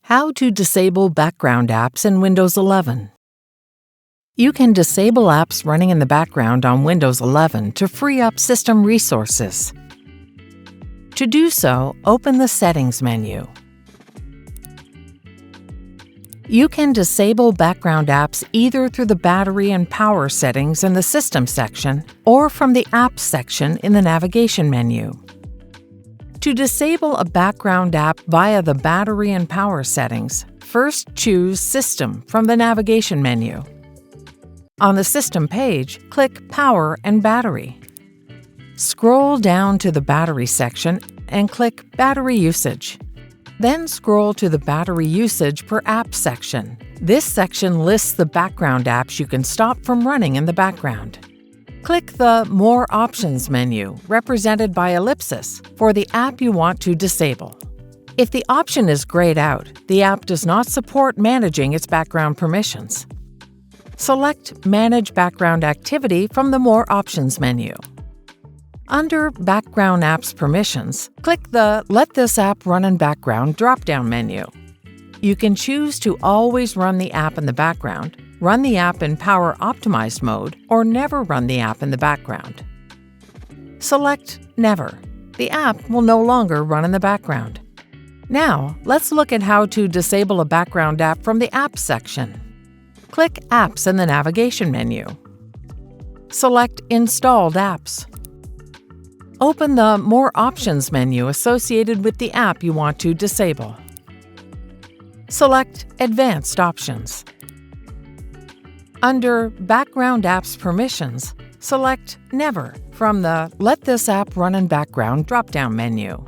How to disable background apps in Windows 11. You can disable apps running in the background on Windows 11 to free up system resources. To do so, open the Settings menu. You can disable background apps either through the battery and power settings in the System section or from the Apps section in the Navigation menu. To disable a background app via the battery and power settings, first choose System from the Navigation menu. On the System page, click Power and Battery. Scroll down to the Battery section and click Battery Usage. Then scroll to the Battery Usage per App section. This section lists the background apps you can stop from running in the background. Click the More Options menu, represented by ellipsis, for the app you want to disable. If the option is grayed out, the app does not support managing its background permissions. Select Manage Background Activity from the More Options menu. Under Background Apps Permissions, click the Let this app run in background drop-down menu. You can choose to always run the app in the background, run the app in Power Optimized mode, or never run the app in the background. Select Never. The app will no longer run in the background. Now, let's look at how to disable a background app from the Apps section. Click Apps in the Navigation menu. Select Installed Apps. Open the More Options menu associated with the app you want to disable. Select Advanced Options. Under Background Apps Permissions, select Never from the Let this app run in background drop-down menu.